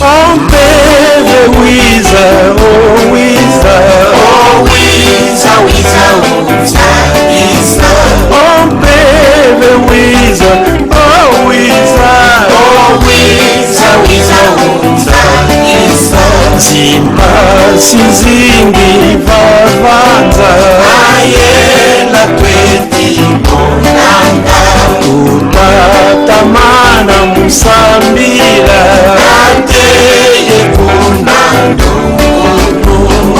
Ompeve wiza, oh wiza, oh wiza, wiza, wiza, wiza. Ompeve wiza, oh wiza, oh wiza, wiza, wiza, wiza. Zimba sizingi vavanza, ayela kweti monanga. Utatamana musambira, ateye kunando.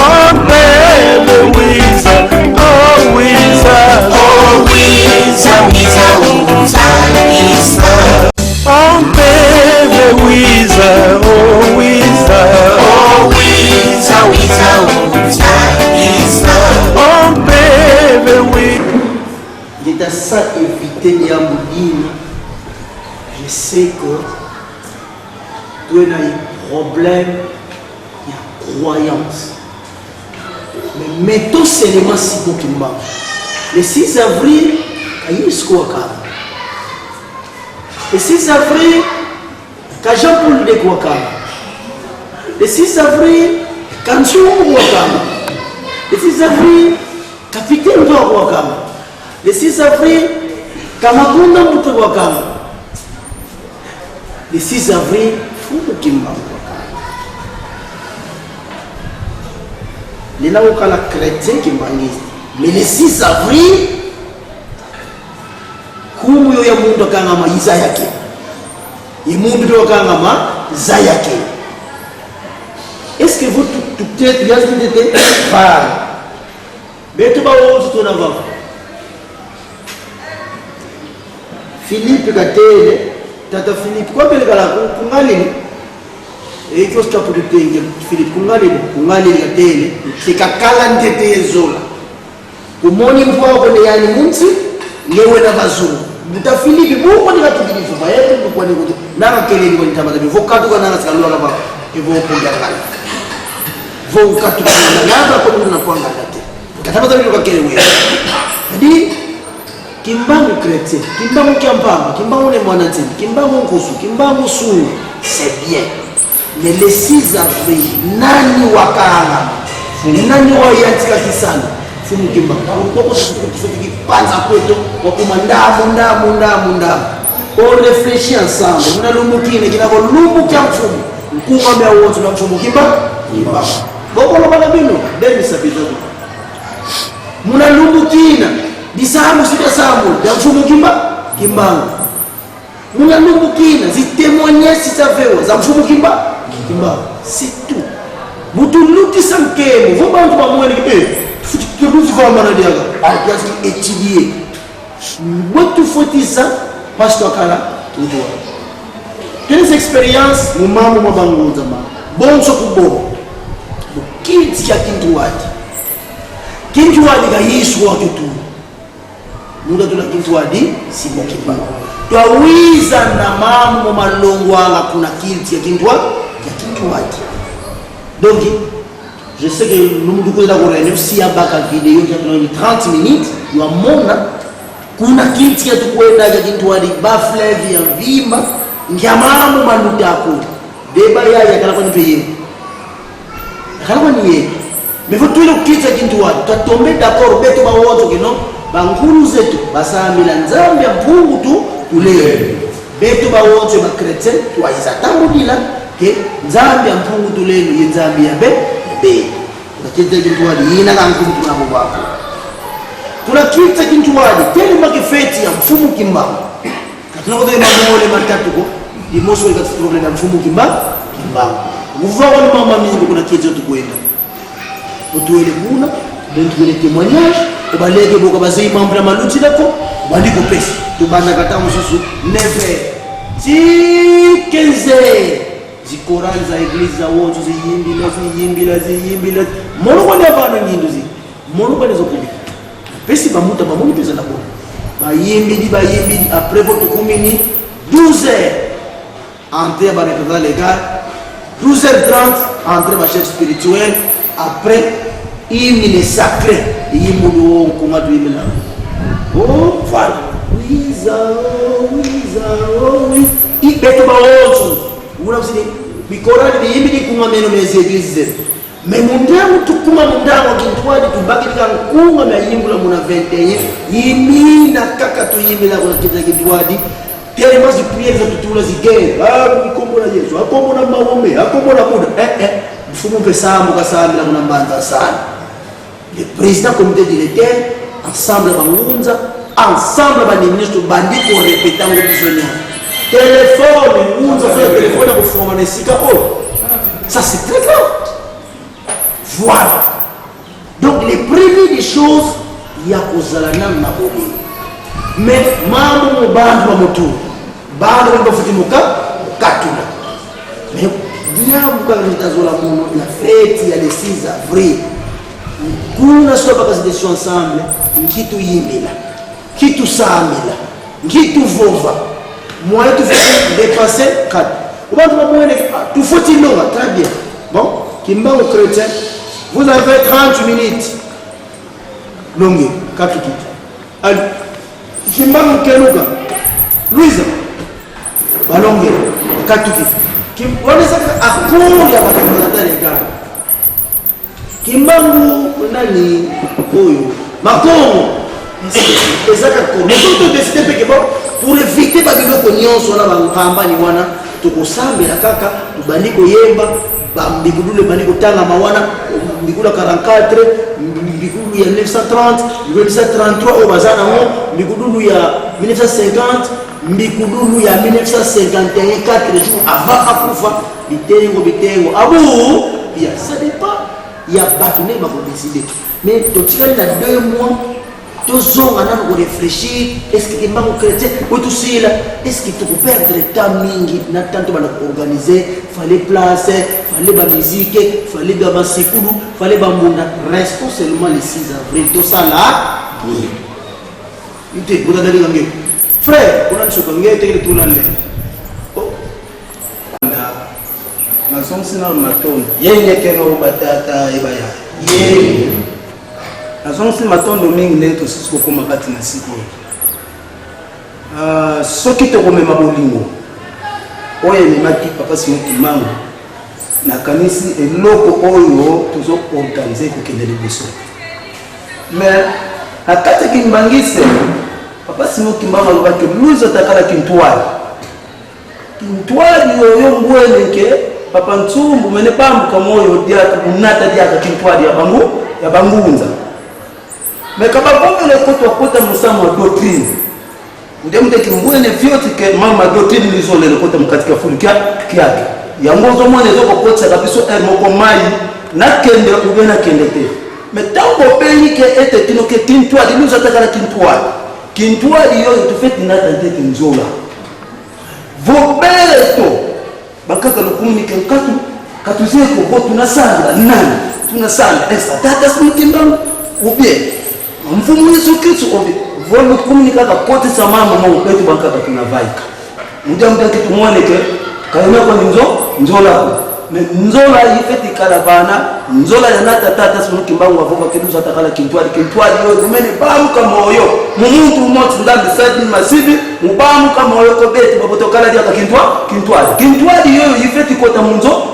Ompeve wiza, oh wiza, oh wiza, wiza, wiza, wiza. Ompeve wiza, oh wiza, oh wiza, wiza, wiza, wiza. Ompeve wiza. Il est à ça éviter les amboulines. Je sais que tu as un problème, il y a croyance. Mais mettons seulement si bon qui marche. Le 6 avril, il y a eu ce qu'on a. Le 6 avril, quand Jean-Paul de Kouakama. Le 6 avril, quand Jean-Paul de Kouakama. Le 6 avril, capitaine de Kouakama. Le 6 avril, Kamakunda Mouté Kouakama. Le 6 avril, Foumou Kimba Kouakama. Les là où il y a la chrétien qui m'a. Mais le 6 avril, kumu yo ya mundu akangama izayake imundu yo akangama zayake. Est-ce que vous tout peut-être bien c'était par mais tout ba wo tout na va Philippe Katele tata Philippe kwa bele kala kungalini et que ça pour te Philippe kungalini Katele sikakala ndete yezola umoni mvua kone yani munsi lewe na bazungu buta Philippe buko ni katubili fuba yetu kwa ni kuti nanga keleni kwa nitabaza bivo katu kwa nanga sikalula kaba hivyo kuja kala vo katu kwa nanga kwa nuna kwa ngate katabaza bivo kwa kelewe hadi kimbangu chrétien kimbangu kiampamba kimbangu ne mwanatini kimbangu nkusu kimbangu suu c'est bien mais le 6 avril nani wakanga nani wayatika kisana Fumu Kimba, kwa kufiki panza kwetu, kwa ndamu. On réfléchit ensemble. Muna lumukine, kina kwa lumukia mfumu. Mkunga mea uotu na mfumu Kimba. Boko lo bala bino, demi sabito. Muna lumukina, disamu sita samu, ya mfumu Kimba. Muna lumukina, zitemonyesi savewa, za mfumu Kimba. C'est tout. Mutuluti sankemu, vubantu ba mwene kibe. Que nous avons étudier. Beaucoup faut ça parce que quelles expériences nous m'avons bon ce que bon qui dit que Yesu wa kitu muda tuna kintuadi si bon kipa twawiza na mambo malongwa kuna kintu ya kintuadi donc je sais que nous devons avoir une vidéo qui a 30 minutes. Nous avons kuna kinti ya tukwenda ya kintuadi baflevi ya vima ngamamu manutako deba ya kana kwa nipe kana kwa niye mais faut tout le kinti ya kintuadi tatombe d'accord beto ba woto kino bangulu zetu basamila nzambe ya mpungu tu tule beto ba woto ba chrétien tuaiza tambudila ke nzambe ya mpungu tule ni nzambe ya be nakita kintuadi ina kangu tunabo wako kuna kita kintuadi tele makifeti ya mfumu Kimba tunakoza mambo ile matatu ko imoso ile problem ya mfumu Kimba uvawa ni mama mingi kuna kitu tukwenda utuele kuna bentu ile témoignage ubalege boka bazai mambo na maluti lako bandiko pesa tubanda kata mususu neve tikenze zikorali za eglise za wote ziyimbila mono kwa navana nyinduzi mono kwa nezo kubika pesi bamuta bamoni pesa na bona bayimbi après votre commune 12h entrée par le légal 12h30 entrée par chef spirituel après hymne sacré yimudo kuma duimela oh voilà wiza ibeto bawozo una msini bikorani biyimbi kunga meno mezi eglise me mundangu tukuma mundangu kintwadi tubaki kankunga na yimbula muna 21 yimina kaka tuyimila kuna kiza kitwadi tele mazi priere za tutula zigere mikombo na Yesu akombo na maombe akombo na muda mfumu pesambu kasamila kuna mbanza sana le président comité directeur ensemble bangunza ensemble ba ministre bandi ko répétant ngo bisogna téléphone unza fait téléphone pour former sika ça c'est très grave. Voilà. Donc les premières des choses il y a kozala na maboli mais mambo mubandu wa mutu bado ndo futimuka katuna mais diamu kwa nitazola muno la fête ya le 6 avril kuna soba kazi ensemble kitu yimila kitu samila kitu vova moi tu faut dépasser 4 ubantu bamwene tu faut tilonga très bien bon kimbango chrétien vous avez 30 minutes longue 4 kitu allez kimbango keluga Louise balonge 4 kitu wanaweza akuli ya watu gani kimbangu nani huyu makongo ezaka ko nous décider peke bon pour éviter ba biloko nyonso na bangamba ni wana tukosambela kaka tubandi koyemba bambigudule bandi kotanga mawana mbigula 44 mbigulu ya 1930 1933 au bazana ngo mbigudulu ya 1950 mbigudulu ya 1951 4 jours avant akufa bitengo abu ya ça dépend ya batune ba ko décider mais to tirana na 2 mois tous on a réfléchir est-ce que kimbango chrétien ou tout cela est-ce que tu peux perdre temps mingi na tanto bana organiser fallait placer fallait ba musique fallait ba sikulu fallait ba mbunda reste seulement le 6 avril tout ça là oui ite buda dali ngi frère kuna nshoko ngete tout là na sonsina maton yenge keno batata ebaya yenge azonsi matondo mingi nde tosisi kokoma kati na sikoyo soki tokomema bolingo oyo ememaki papa Simon Kimbangu nakanisi eloko oyo tozoorganize kokende liboso mais na kati ya kimbangise papa Simon Kimbangu alobaki Louise otakalaki ntwali oyo mbweneke papa Ntsumbu mene pambuka moyo diaka munata diaka kintwali ya bangunza mais quand on est côté musama doctrine ndio mteki mbwene vyoti ke mama doctrine lizole le côté mkatika fulika kiake yangozo mwana zoko kotsa kabiso moko mai na kende ubena kende te mais tango pays ke ete tino ke kintwa diluza takala kintwa yo tu fait na tante kinzola vobeleto bakaka lo communique katuzeko bo tunasanga esta tata Kimbangu ou bien mfumu Yesu Kristo obi volo komunika ka kote sa mama mo kwetu bankaka tunavaika muda kitu muoneke kaina kwa nzola nzola ifeti karabana nzola ya nata tata Simon Kimbangu avoka keduza takala kintwali yo kumene bamu kama moyo mumuntu mmoja ndani sadi masivi mubamu kama moyo ko beti babotokala dia kintwali yo ifeti kota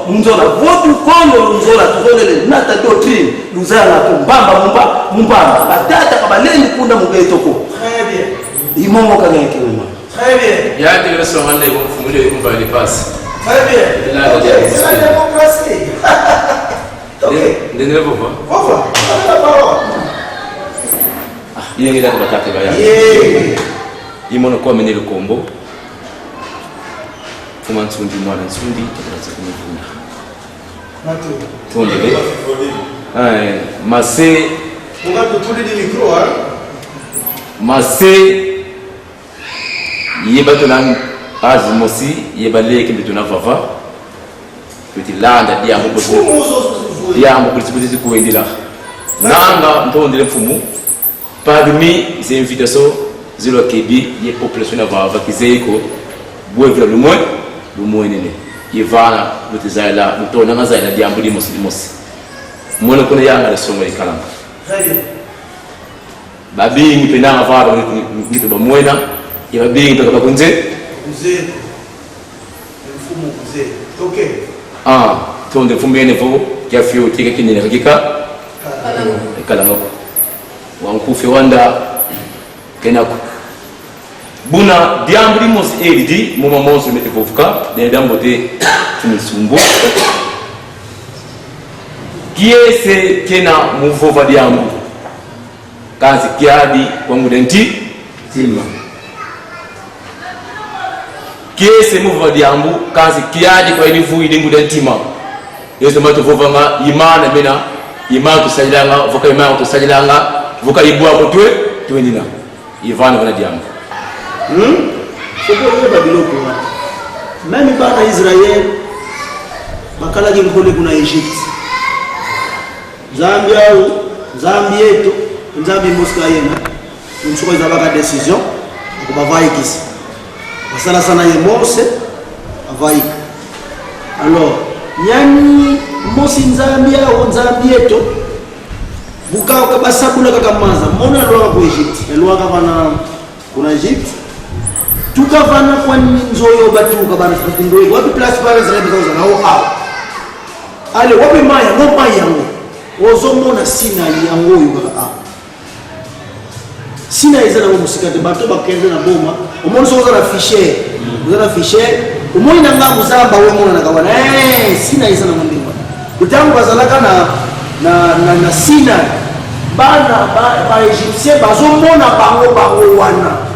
munzola votu kondo nzola tuzolele nata doctrine luzala kumbamba mumbamba batata kabaleni kunda mubetoko très bien imongo kageke mama très bien ya de leso ngande ko fumule ko bali pass très bien là c'est la démocratie ok ndene bova la parole yenge da batata ba ya imono ko menele kombo fuma Ntsundi mwana Ntsundi tukaanza kumvuna tuondele Massé on va te tourner des micros hein Massé yeba tona azimosi yeba leke bituna vava kuti landa diambo kuti kuendela nanga ntondele mfumu parmi ces invitations zilo kebi ye population na vava kizeko bwevira lumwe nene yevana lutizala lutona ngazala diambo limosi mwana kuna yanga le songo ikalanga très bien babingi pendanga vara ngito bamwena ya babingi toka kunze mzee mfumo mzee ok tonde fumene vo kya fio tika kinene hakika kala no wankufe wanda kenako buna diambri mos eridi moma monso mete vofuka de dambote tumisumbo kiese kena muvova diambu kazi kiadi kwangu denti tima kiese muvova diambu kazi kiadi kwa ilivu idingu dentima yeso mato vova nga imana bena imana tusajilanga voka imana tusajilanga voka ibu hapo tuwe nina ivana vana diambu c'est pour le Babylone. Même pas en Israël, bakala ginkole kuna Egypte. Zambie to, Zambie Moskayena, une chose ils avaient décision, on va voir ici. Parce que sana ye Mose avaik. Alors, nyani Mose Zambia ou Zambie to, buka kabasabula kakamanza, mona lwa ko Egypte, lwa kavana kuna Egypte. Tukavana kwa nzoyo batuka bana ndoyo wapi place pale zinaenda nao hao ale wapi maya no maya yango ozomona sina yango yuka sina izana mu musikate bato bakende na boma omoni soza na fichier uzana fichier omoni na ngambo zamba we mona nakabana sina izana mu ndimba utangu bazalaka na sina bana ba Egyptien bazomona bango wana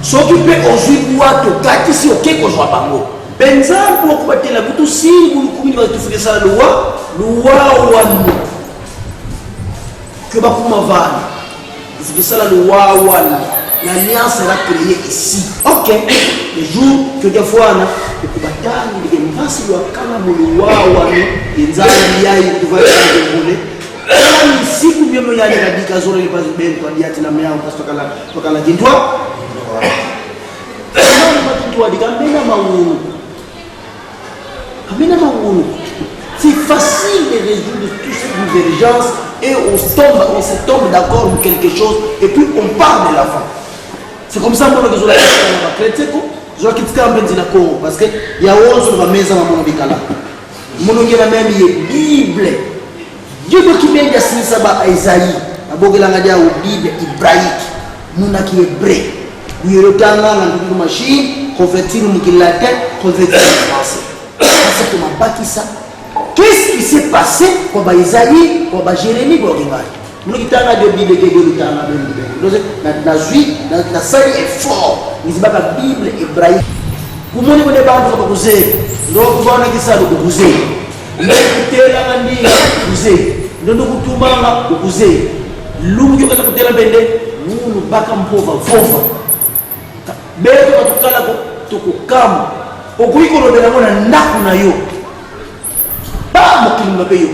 soki pe ozwi wato kati si okeko zwa bango benza pour kubatela butu si bulukumini batufike sala luwa wanu que bakuma vana c'est ça luwa wanu l'alliance sera créée ici ok le jour que des fois na kubatani de mvasi wa kama luwa wanu inzali yai kuvaya ngole kama siku byemo yale kadika zore le pas ben kwa diati na mea tokala jindwa c'est facile de résoudre toutes ces divergences et on se tombe d'accord pour quelque chose et puis on parle de la fin. C'est comme ça que je parce que il y a onze de maison à mon bicala. Mon même Bible. Dieu qui vient de Saba à Isaïe, à Bogelanga ou Bible hébraïque, nous n'a qui hébreu. Yurotanga na machine convertir mu latin convertir en français ça tu m'as bâti ça qu'est-ce qui s'est passé pour Isaïe pour Jérémie pour Gengari nous kitanga de Bible que de tanga donc na zui na sali est fort ni ba Bible hébraïque pour moi on est pas pour kuze donc bwana kisalo kuze ndio kutela ngandi kuze ndio kutumanga kuze lungu kata kutela bende munu baka mpova fova beto batukala ko tukukama okuliko lobela mona ndaku na yo ba mokilunga pe yo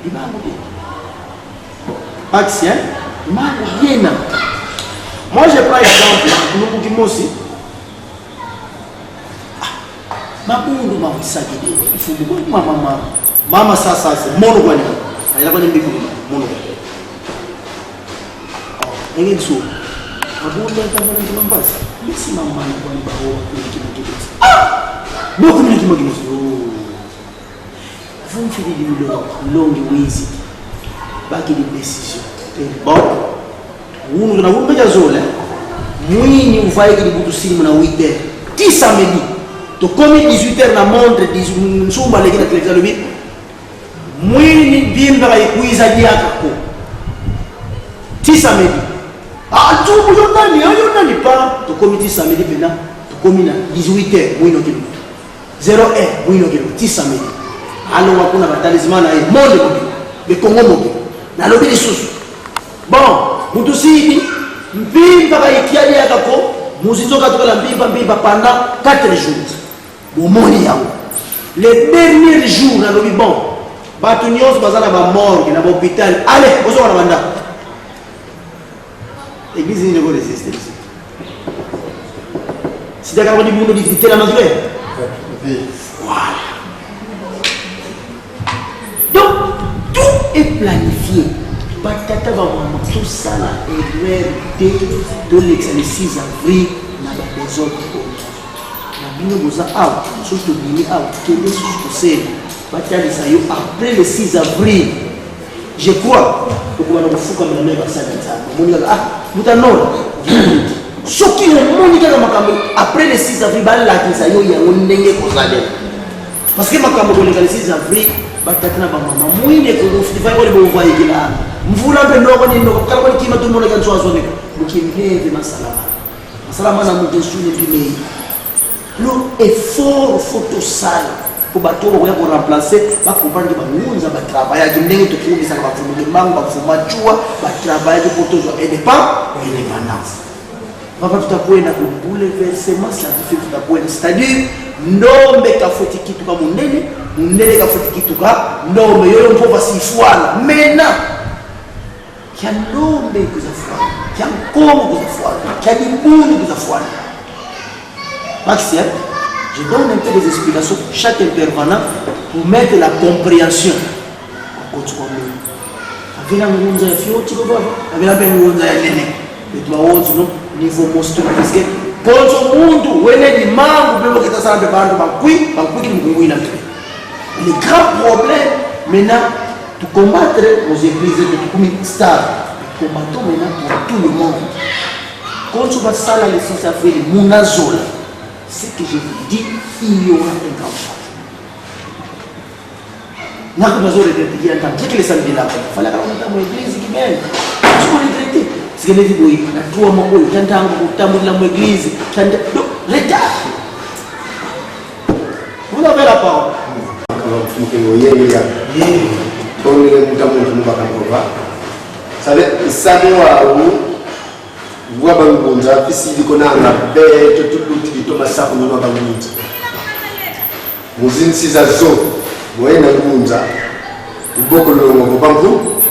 dibango be action mako yena moi je prends exemple nous kimosi makundu mafisaki de ifubu mama sasa mono kwani ayala kwani mbiku mono ngini so abunda tamana kimambasa isi mama kwa ni baho kimikibiti boko mimi kimikibiti vumfiri dilo longi wizi baki di décision bon unu na unu ya zola mwini uvaye ki butu simu na 8h 10 samedi to komi 18h na montre 18 nsumba lekina television le bit mwini bimba ikuiza diaka ko 10 samedi tubu yonani pa to comité samedi pena to komina 18h mwino kilo 0h mwino kilo 10 samedi alo wakuna batalisman na monde ko be Congo mo na lobi lisusu bon mutu sidi mpimba ba ikiali yakako muzizoka tukala mpimba pendant 4 jours bomoni yango le dernier jour na lobi bon batu nyos bazana ba morgue na hôpital allez bozo wana banda Église ne peut résister ici. Si tu as dit que tu as dit voilà. Donc, tout est planifié. Batata va voir tout ça là. Et de l'exercice 6 avril, on a des autres. bino boza awa soki tobimi awa tokende susu tosele batalisa yo après le 6 avril je crois okobana kofukamela naye basala nzambe omoni kaka mutanona soki omoni kaka makambo après le 6 avril balakisa yo yango ndenge kozalela parce que makambo koleka le 6 avril batata na bamama mwinde kofai kole bovoyekela mvula mpe ndoko nindoko kala kole kima tumoneka nswasoneka mokimheve masalama na moto esune pimei lo effort photosala po bato oyo ko remplacer ba comprendre ba ngunza ba travail ya ndenge to kumisa ba fumuke mangu ba fumachua ba travail de photos et indépendance papa tutakwenda ku bouleversement scientifique tutakwenda c'est-à-dire ndombe kafoti kitu kama munene kafoti kitu ka ndombe yoyo mpo basifwana mena kya ndombe kuzafwana kya nkomo kuzafwana kya dibuni kuzafwana Maxime, je donne un peu des explications pour chaque intervenant pour mettre la compréhension. Avila ngunza ya fioti kwa baba, avila pe ngunza ya nene. Betu waozu no niveau monstrueux parce que ponzo mundu wene di mangu bebo kita sana pe bandu bankui ki mungui na mpe. Le grand problème maintenant de combattre aux églises de comme star, combattons maintenant pour tout le monde. Quand tu vas ça là le 6 avril munazola. Ce que je vous dis, il y aura un grand changement. N'a pas besoin de dire que les samedis là, il fallait qu'on ait l'église qui mène. Tu peux les traiter. Ce que les dit, oui, la toi, mon boy, quand tu as l'église, l'État. Vous avez la parole. Vua bangunza fisili konanga beto tukuti to masaku no bangunza muzini siza zo moyena ngunza uboko lo ngo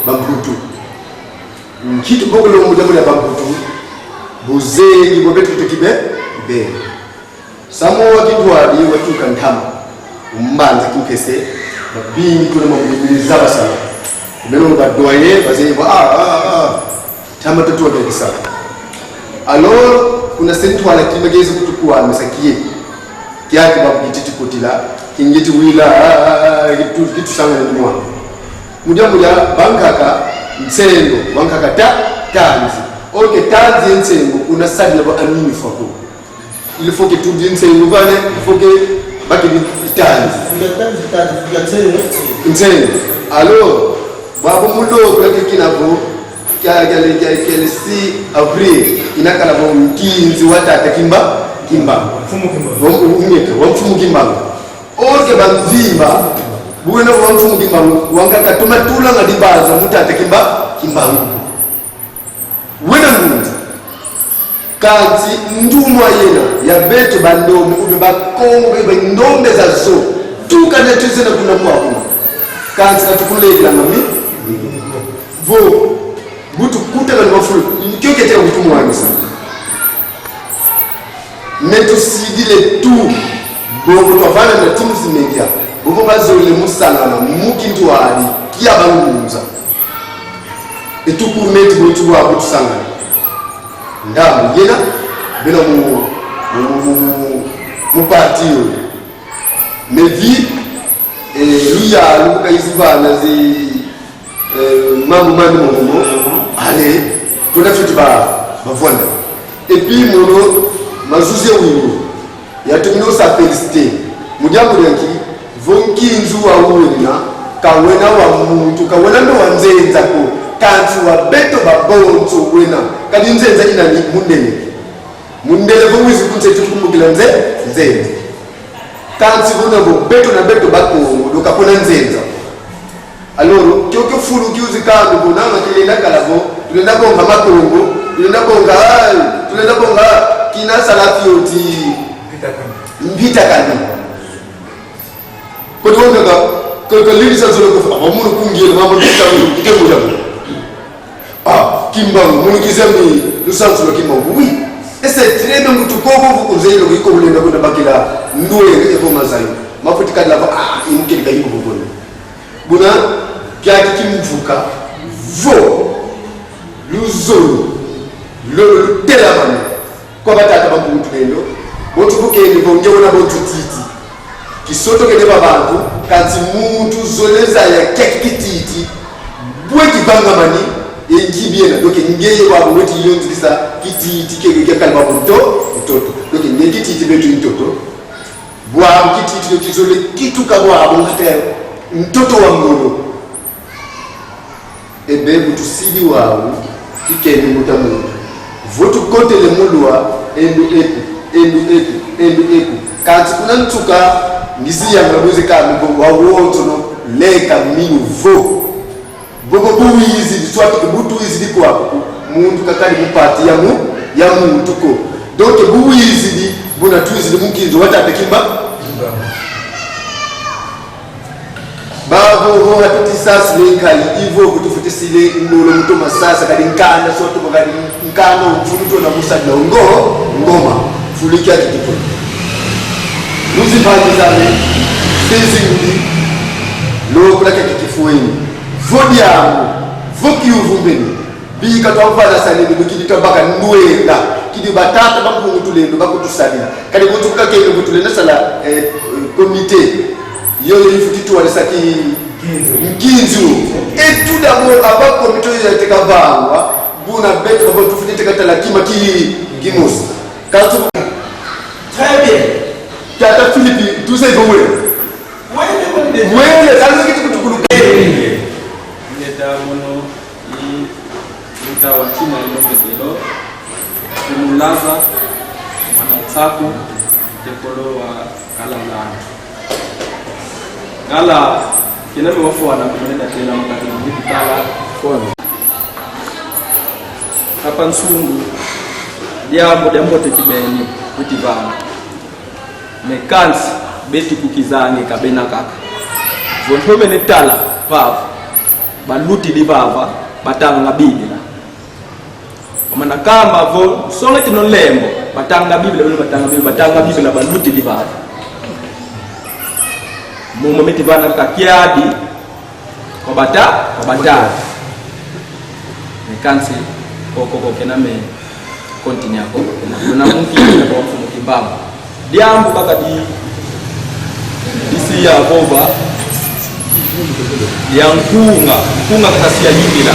bambutu nkitu boko lo ngo jamule bambutu buzengi bo betu tukibe be samo wakitwa ali watu kantama umbanza kipese babingi kuna mabili zaba sana meno badoye bazengi tama tatu wa kisa. Alors, kuna sentu wala kimegezi kutukua mesakie kiaki babititi kotila kingiti wila kitu sanga ni mwa muja bankaka mtsengo bankaka tanzi okay tanzi mtsengo kuna sabila ba amini fako il faut que tout bien mtsengo bane il faut que baki tanzi mtsengo alors babo mudo kwa kinabo kya si avril inakala bo mkinzi watata kimba mfumu kimba oke banzimba buwena mfumu kimba wangaka tumatula ngadibaza mutata kimba wena mungu kanzi ndumu ayena ya beto bandomu ube bakongo ube ndombe za zo tukane tuzena kuna kwa kanzi natukulela mami vo butu kutaka ni mafulu kyo keteka kutumu wangu sana netu sidile tu bongo twavana na timu zimedia bongo bazole musanga na mukintu wali kia bangunza etukumeti botu wa butu sanga ndamu yena bena mu patio mevi luya luka izivana zi mambo allez tout à fait voilà et puis mono mazuze wingo ya tumino sa félicité mujambo yanki vonki nzuwa wona kawena wa muntu kawena ndo wanzenza ko kanti wa beto babonzo wena kadi nzenza ina ni mundele vomwizi kunze tukumukila nzenza kanti vona bo beto na beto bako lokapona nzenza. Alors, kyoko fulu kiuzi kando bonanga kilenda kalabo tulenda bonga makongo tulenda bonga kina salafioti mbita kandi ko donga ko lili sa zolo ko amuno kungiele mama bitamu kitembo jamu kimba mun kizami lusanzu kimba oui et c'est très bien mutu ko ko kunzeilo ko bulenda ko bakila ndoye ko mazayo mafuti kadla imukeli kayibo bobona buna kyaki kimuvuka vo luzolo lo telamane kwa batata bamuntu lendo botu bukeni bongeona botu titi kisoto kene babantu kanti muntu zoleza ya kekititi bweki bangamani engibiena doke ngeye wabo weti yonzisa kititi keke kalba bonto mtoto doke ngeye kititi betu mtoto bwa kititi kizole kitu kabwa abongate mtoto wa ngolo ebe butusidi wawo kikeni mutamu votu kote le mulwa endu eku kanti kuna ntuka ngisi ya ngabuze ka mbo wawoto no leka minyu vo bogo buwizi bitwatu butu wizi diko hapo muntu kakali mupati ya muntu ko donc buwizi di bona tuwizi mukinzo watate kimba babo ho hapiti sasa lekali ivo kutufutisile nulo mtu masasa kadi nkanda soto kadi nkanda mfunuto na musada ngoma fuliki akipo nuzi pande zale sisi ndi lo kula kikifueni vodi yangu voki uvumbeni bika twavana sane bikidi tabaka nwenda kidi batata bakungu tulendo bakutusalira kadi kutuka kenge kutulenda sala comité yo yifuti wale saki nginzu tout d'abord avant comité ya tekavangwa buna beto kwa tufuti tekatala kima kimos kantu Très bien. Tata Philippe tout ça il faut ouais ça c'est kitu kutukuluka mono i utawa china ilokelo kumulaza mwanatsaku tekolo wa kalamlana ngala kiname wafwana kunenda tena mkati mkitala kono hapa nsungu jambo tekibeni kutivana mekansi beti kukizange kabena kaka vontobe netala papa baluti divava batanga biblia omana kamba vo songa tino lembo batanga biblia batanga biblia baluti divava mumo metivana kakiadi kwa batari mekansi koko kename kontini yako na mungine kwa mfumo kimbamba diambu kaka disi ya bova ya nkunga kasia yimila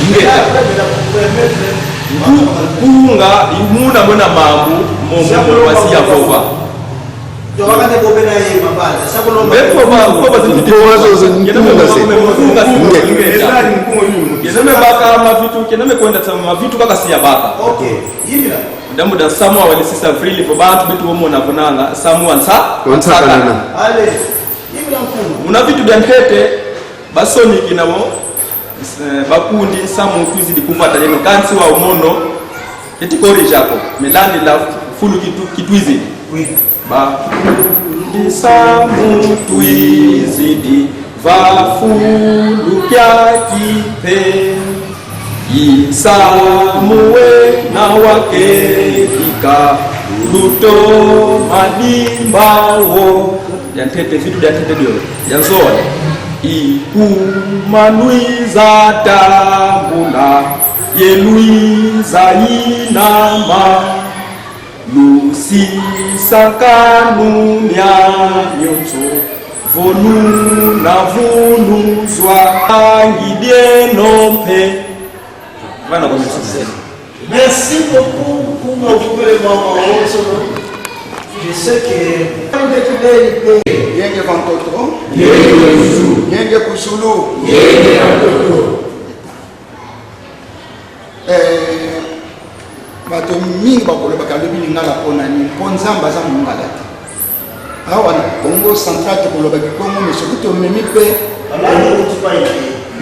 ngeta nkunga imuna mona mambu momo wasia bova yo wakati bobena yema banda sabulo bepo ba keneme baka mavitu keneme kwenda tsama mavitu baka siya baka okay yimila damu da samwa wali sisa freely for bantu bitu womo na vonanga samwa nsa kana ale yimila mfumo una vitu bya ntete basoni kinamo bakundi samu twizidi kuvata leno kansi wa umono etikori jako melandi la fulu kitwizi ba samu twizidi va fulu kya kipe Isamuwe na wakefika luto madimbawo yantete vitu yantete dio yanzone ikumanuiza tambula yeluiza inama lusi sakanu nyanyonzo vonu na vunuzwa angidienompe. Merci beaucoup pour mon gouvernement. Je sais que Yenge vantoto, yenge kusulu, bato mingi bakoloba kalobi lingala pona ni mponzamba za mungala te. Awa na Congo Central tekoloba kikongo mais soki tomemi pe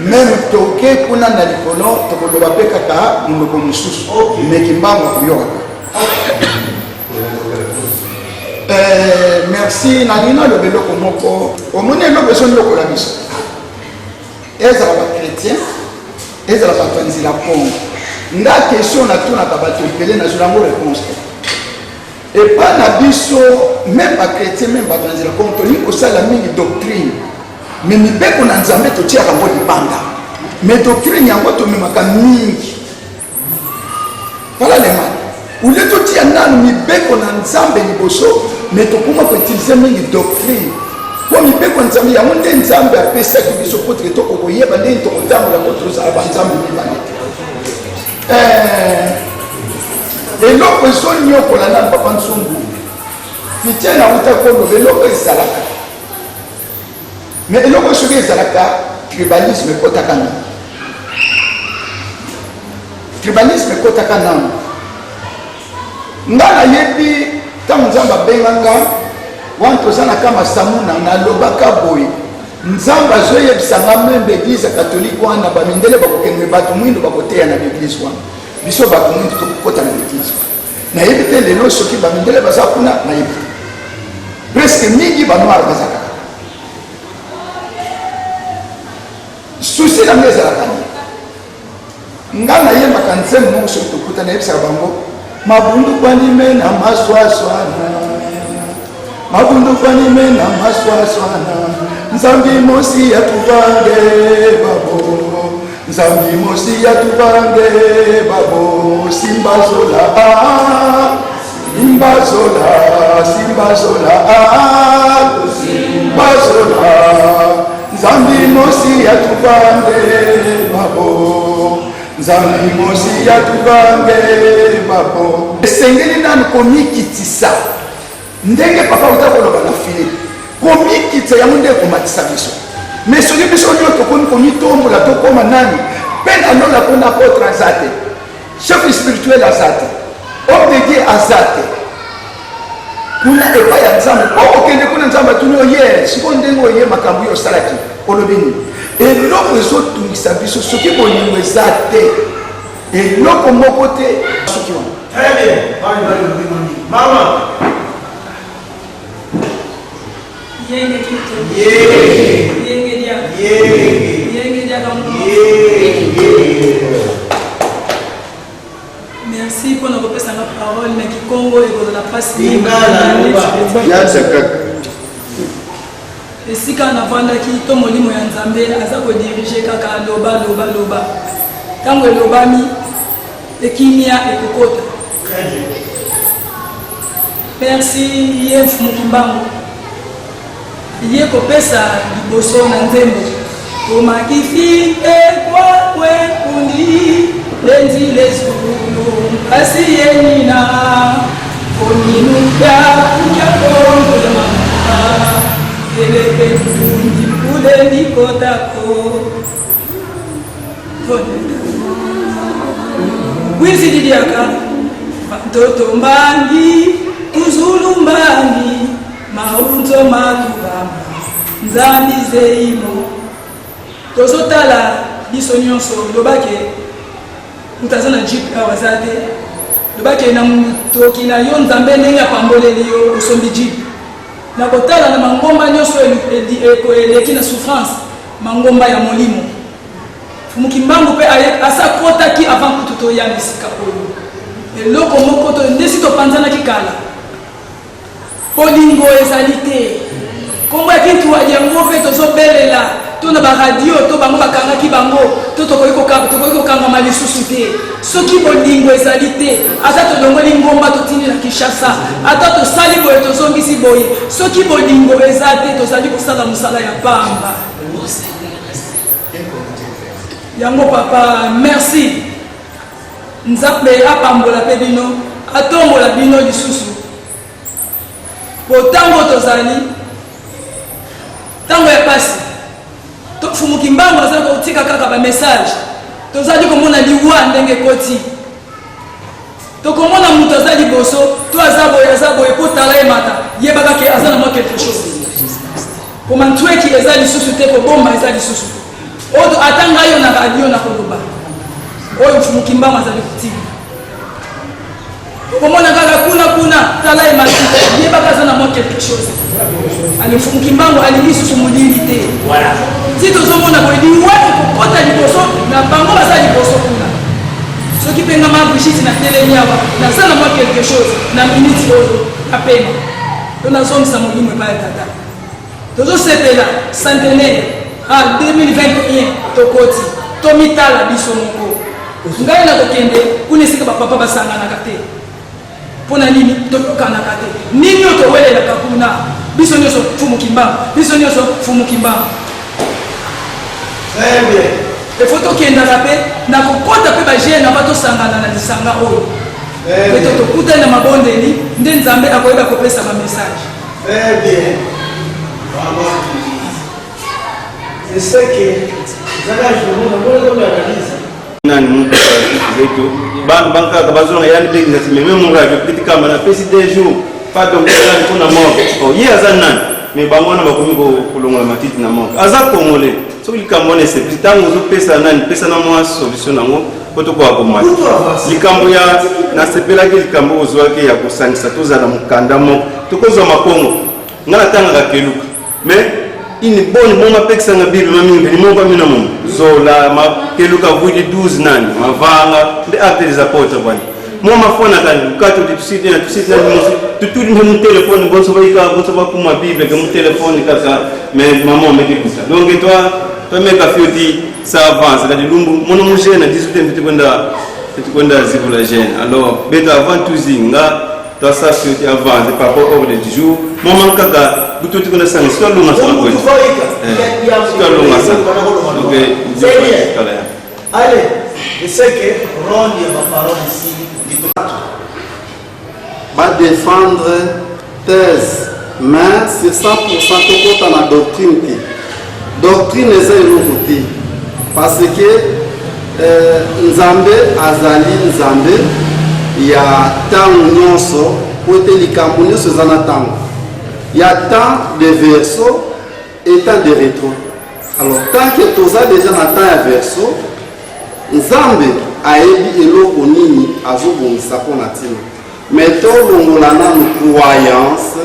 même toke kuna na likolo tokoloba pe kaka monoko mosusu mekimbango kuyoka. Merci nalina le beloko moko omoni eloko ezo ndoko la biso ezala ba chrétien ezala ba tanzi la Congo nda question na tuna ka bato pele na zulango réponse et pas na biso même ba chrétien même ba tanzi la Congo to ni ko sala mingi doctrine mais mi beko na nzambe to tia ka ngodi banda mais doctrine yango to memaka mingi voilà les mal ule totia nanu mibeko na nzambe liboso me tokoma koutilize mingi doctrine po mibeko ya nzambe yango nde nzambe apesaki biso potre tokokoyeba ndenge tokotambola ngo tozala banzambe mibale eloko ezonyokola nanu papa nsungu mitie na uta koloba eloko ezalaka me eloko soki ezalaka tribalisme ekotaka nanu tribalisme ekotaka nanu nga nayebi ntango nzambe abenganga wana toza na kama samuna nalobaka boye nzambe azoyebisanga membe eglize katolike wana bamindele bakokende bato mwindo bakoteya na l'église wana biso bato mwindo tokokota na l'église nayebi te lelo soki bamindele baza kuna nayebi te presque mingi banoir baza kaka susi nango ezalaka nga nayembaka nzembo moko soki tokuta nayebisaka bango mabundu kwanime na maswaswana mabundu kwanime na maswaswana nzambi mosi yatuvange babo nzambi mosi yatuvange babo simbazola simbazola simbazola simbazola nzambi mosi yatuvange babo nzambi mosi yatuvange babo esengeli nanu komikitisa ndenge papa utakoloba na Philippe komikitisa yango nde komatisa biso mais soki biso nyo tokoni komitombola tokoma nani mpe nalola mpona apôtre aza te chef spirituel aza te homme de Dieu aza te kuna epai ya nzambe po okende kuna nzambe atuni oye sikoyo ndenge oye makambo oyo osalaki olobi nini eloko ezotungisa biso soki bolingo eza te eloko moko te soki wana Mama. Yenge kitu. Yenge dia. Yenge dia kamu. Merci pour nous repasser la parole na Kikongo et de la passe. Esika na vandaki to molimo ya Nzambe aza ko diriger kaka loba loba loba. Tango lobami ekimia ekokota. Merci Yef Mukimbango. Iye kopesa liboso na nzembo. Komakifi kwa kwe kundi lenzi lezulu kasi yenina koninuka kujakongo ya mama eleke fundi kule nikotako wizi didiaka mtoto mbangi kuzulu mbangi maunzo matubamba nzambi zeimo tozotala biso nyonso lobake mutaza na jip awaza te lobake na mutoki na yo nzambe ndenge apamboleli yo osombi jip na kotala na mangomba nyonso eleki na souffrance mangomba ya molimo Mukimbangu mpe asakotaki avant kutu toya bisika oyo eloko moko to ndesi topanzanaki kala bolingo ezali te kombo ya kintu yango mpe tozobelela to na baradio to bango bakangaki bango to tokoki kokangama lisusu te soki bolingo ezali te ata tolongoli ngomba totindi na Kinshasa ata tosali boye tozongisi boye soki bolingo eza te tozali kosala mosala ya pamba yango papa merci Nzambe apambola pe bino atombola bino lisusu potango tozali tango ya pasi Mukimbangu azali kotika kaka ba message tozali komona liwa ndenge koti tokomona mutu azali boso to azaboye po tala emata yebaka ke azana mwa quelque chose komantweki eza lisusu te kobomba eza lisusu oyo atanga yo na radio na koloba oyo Mukimbangu azali kotika komona kaka kuna tala emata yebaka azana mwa quelque chose Mukimbangu alingi susu molili te voilà si tozomona boye liwaki kokota liboso na bango baza liboso kuna soki mpenga ma Brigitte na telemi awa nazala mwa quelque chose na minute oyo apema to nazongisa molimo epai ya tata tozosepela centenaire 2021 tokoti tomitala biso moko ngai na kokende kuna esika bapapa basanganaka te pona nini tokanaka te nini otowelela kuna biso nyonso fumu kimbanga biso nyonso fumu kimbanga Très bien. efo tokendaka mpe na kokota mpe bagene aba tosangana na lisanga oyo mpe tokutani na mabondeli nde nzambe akoyeba kopesa bamessage. Très bien. Bravo. Je sais que vous avez ajouté analyse. Nani Mungu zetu banka bazonga yani begi nasime meme Mungu akipiti kama na pesi des jours pas donc là kuna mort oh hier azana mais bangona bakomi ko kulonga matiti na mort aza kongole so likambone c'est plus tango zo pesa nani pesa na moi solution nango poto kwa komata likambo ya na sepela ke likambo ozwake ya kusangisa tozala mukanda moko tokozwa makongo ngala tanga keluka mais ini boni moma pekisa nga bibi mami ngeli monga mina mom zola ma keluka vudi 12 nani mavanga de acte des apôtres bwana moma fona kan kato de tusite na tutuli mu telefone bonso baika bonso bakuma bibi ke mu telefone kaka mais maman me dikuta donc toi me ka fioti ça avance ka dilumbu mono mu jeune 18 petit kwenda zibula jeune alors beta avant tout zinga toi ça fioti avance par rapport au du jour moment kaka bututi kuna sana sio lunga sana kwa sio lunga sana okay allez je sais que Ron il y a ma parole ici va défendre thèse mais c'est 100% que dans la doctrine est un côté parce que nzambe azali nzambe ya tango nyonso pote likambo nyonso ezana tango. Il y a tant de versos et tant de rétro. Alors, tant que tu as déjà dans temps verso, Nzambe a ébi eloko nini azobongisa pona tina. Mais to longolana nous croyance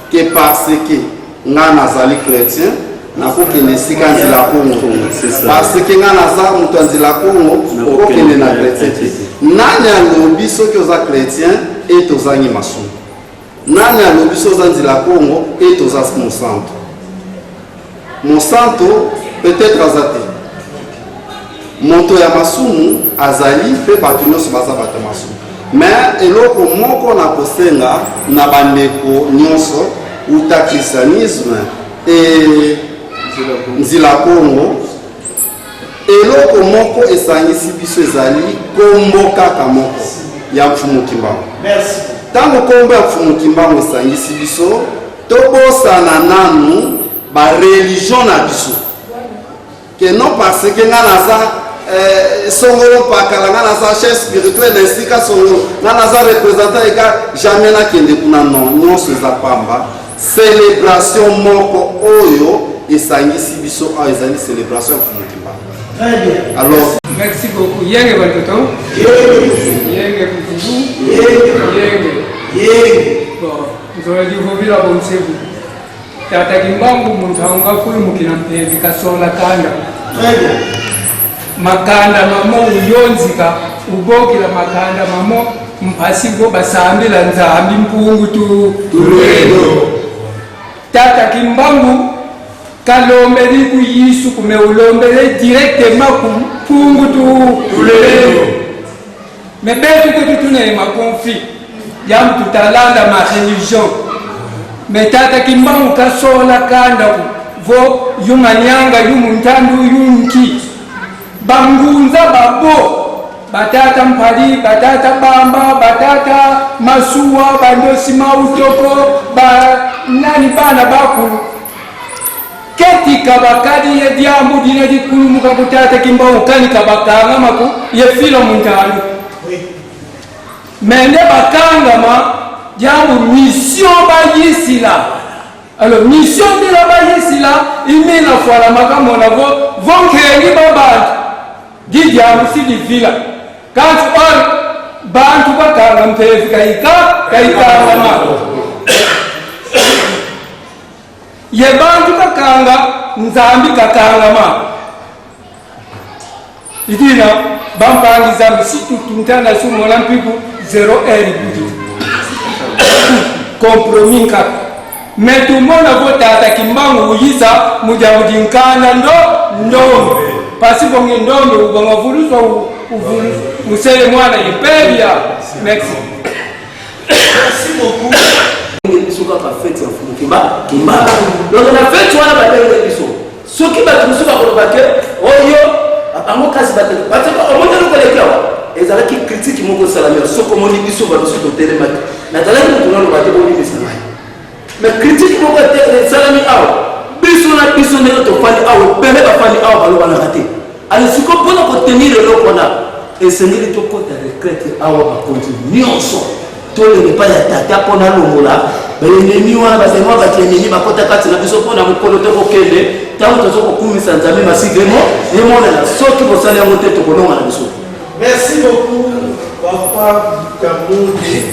que parce que nga nazali chrétien nakokende sika nzela Kongo. Parce que nga naza mutu nzela Kongo okokende na chrétien. Nani alobi soki oza chrétien et tozangi masumu. Nani alobi soza nzela Kongo et toza Monsanto. Monsanto peut-être azate. Moto ya masumu azali fait bato nyonso baza bato masumu. Mais eloko moko na kosenga na bandeko nyonso uta christianisme et nzela Kongo eloko moko esangisi biso ezali kombo kaka moko ya mfumu kimbango. Merci. Tango kombo ya mfumu kimbango esangisi biso tobosana nanu ba religion na biso que non parce que nga naza songolo pakala nga naza chef spirituel na esika songolo nga naza représentant eka jamais nakende kuna non nyonso eza pamba célébration moko oyo esangisi biso oyo ezali célébration ya mfumu kimbango. Très bien. Alors merci beaucoup. Yenge Bantoto. Yenge Kutubu. Yenge. Bon, nous allons dire vos villes à Bonsebu. Tata Kimbangu mutaunga kuli mukina mpevi kasola kanda. Très bien. Makanda mamo uyonzika ubokila makanda mamo mpasigo basambila nzambi mpungu tulwendo. Tata Kimbangu kalombeli ku Yesu kumeulombele directement ku mpungu tulwendo. Mebetu kututune ma conflit yam tutalanda ma religion. Metata Kimbangu kasola kanda vo yumanyanga yumuntandu yunki bangunza babo batata mpali batata bamba batata masuwa bandosi mautoko ba nani bana bakulu keti kabakadi ye diambu dine dikulumuka kutata Kimbangu kani kabakanga maku ye filo muntandu mende bakangama jambu mission bayisila. Alors mission de la bayisila imina fwala makambo na vonkengi babantu gidyamu sidivila kanti or bantu bakanga mpevi kaikanga mako ye bantu kakanga nzambi kakanga mako idina bampangiza msitu tuntanda sumola mpiku 0 eri budi compromis kaka mais tout le monde a Tata Kimbangu uyisa mujamudinkana ndo pasi bonge ndombe ubanga vuluswa musele mwana yipebya merci Merci beaucoup. biso kaka fete ya fumu kimba donc na fete wana batenge biso soki bato mosusu bakoloba ke oyo bango kasi omoni koleki awa ezalaki critique moko osalami soki omoni biso babiso totelemaki nazalaki motu naloba te bolimisa ngai mais critique moko esalami awa biso na biso ndenge tofandi awa pembe bafandi awa balobanaka te alisiko mpona kotenir eloko wana esengeli tokota retraite awa bakonzi nyonso tolenge epai ya tata mpona longola baenemi wana bazali mwa bato enemi bakota kati na biso mpona mokolo te kokende ntango tozo kokumisa nzambe masigemo emonana soki bosali yango te tokolonga na biso. Merci beaucoup Papa Kamoudi.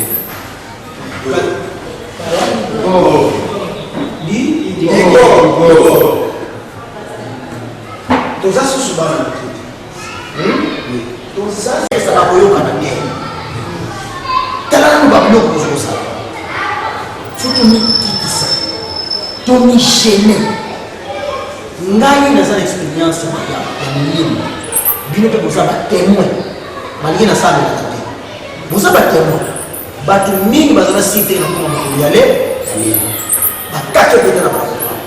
Toza susu bana toza esala koyokana bien talala no babiloko kozosala fo tomikitisa tomigene ngai naza na expérience ya molimo bino mpe boza batémoin balingi nasalelaka te boza batémoin bato mingi bazala site na mpona mokolo ya lelo bakati opete na bakomprendre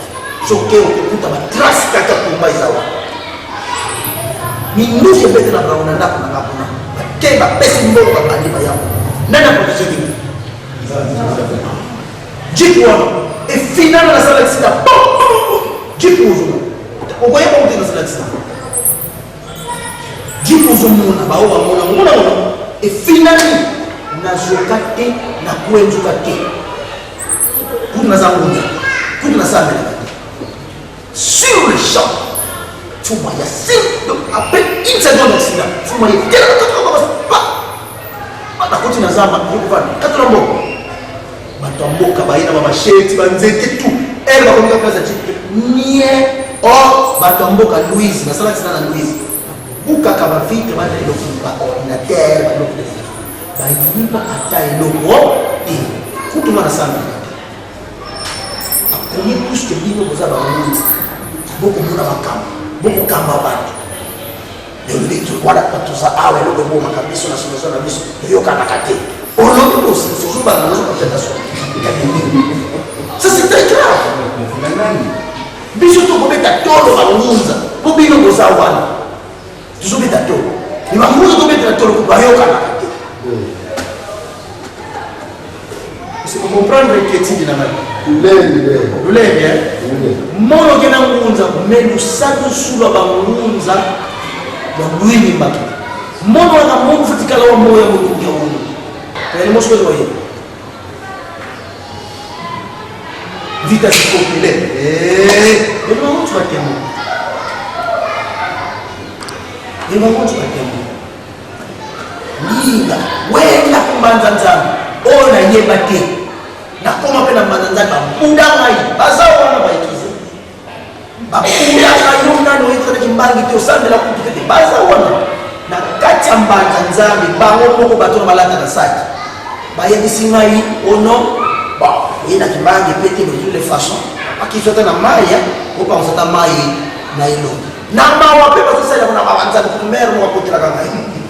soki okekuta batrace kaka komba ezawa minusu ebete na bango na ndako na nga mpona bake bapesi mboko babandi bayango nani aproteje kingi jipu wana efinana nasala kisida jipu ozoma okoyeba kote nasala kisida jipu ozomona bao bamona mona efinani nazoka te nakwenzuka te kutu naza ngonza kutu nasambelaka te sur le champ fuma ya simple après une seconde d'accident fuma ya nakoti na zamba yokuvana katula mboka bato ya mboka bayina bamasheti banzete tu ele bakomika place ya jipe nie or bato ya mboka louise nasala kisina na louise bukaka bavitre bana eloko baordinatere baloko bayiba ata eloko te kutuma na samba akomi puske bino boza bamuti bokomona makambo bokokamba bato elito wana patuza awa eloko ebomaka biso na solution na biso eyokanaka te olobi sozobana nazokapeta so ça c'est très grave biso tokobeta tolo bangunza po bino boza wana tozobeta tolo ni bangunza tobetela tolo po bayokanaka te c'est pour comprendre que tu na lulenge mono kena ngunza melusatu sula bangunza bwini mbaki mono wana mungu futikala wa moyo mutunja uno ni mosho kwa hiyo vita sikopile ndio mtu batemo ninga wenda kumbanza nzambi ona yeba te na koma pena mananza bapunda mai bazao wana baikize bapunda kayo nani oitana kimbangi te osambela kutukete bazao wana na kati ya mbanja nzambi bango moko bato balata na saki bayebisi mai ono ba yena kimbangi pete de toutes les façons akifata na maya opa osata mai na ilo na mawa pe bato sala na babanza kumero mwa kutira kanga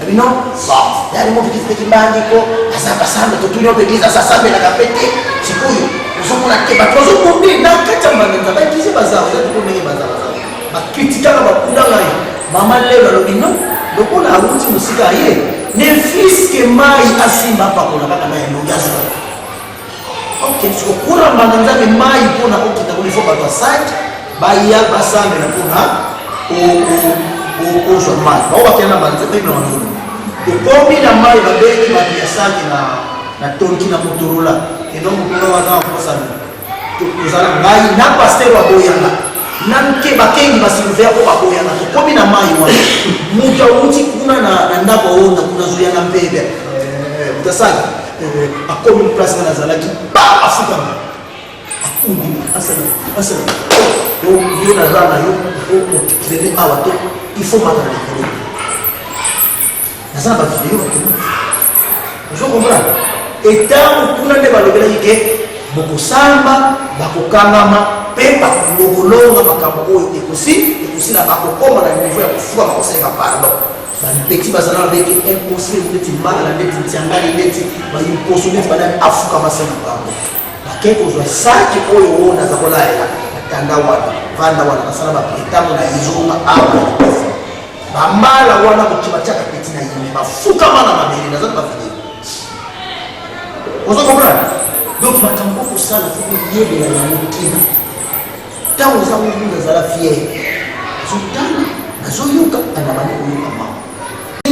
bino ba yani mo fikisi kimbangi ko asaba sana tutunyo begiza sasa mbele na kapete sikuyo uzomuna ke bato zokumbi na kati ya mbanja bakize bazao zokumbi bazao bakritikana bakunda ngai mama lelo lobino lokola aruti musika ye ne fiske mai asimba pakola kaka na endogaza ok sokura mananzabe mai pona okita kulifo bato asaki baya basambe na pona o jormal bawa kena manzabe na wanulu komi na mai babeki babiasaki na tonki na motorola eno motorola wana kosa tozala ngai na pasteur wa boyanga nanke bakengi basiluvea ko baboyanga komi na mai wana mutu auti kuna na ndako onda kuna zuya na mbebe utasaka akomi place na zalaki ba afuka akundi asala yo na zana yo bebe awa to il faut mater na kolo nazana ba video je comprends etango kuna nde balobela yike bokosamba bakokangama pe bakolonga makambo oyo ekosila bakokoma na niveau ya kofuka bakosenga pardon bapeti bazala avec impossible neti mbala neti ntiangani neti baimposo neti badani afuka basema bango bakei kozwa saki oyo oyo naza kolayela batanda wana vanda wana basala bapretamo na izonga awa bambala wana kotibatyaka peti na yime bafukama na mabele naza bavide ozo comprendre donc makambo kosala fokoyebela na motima ntango oza momundu azala fiere azotala nazoyoka anabani koyoka mama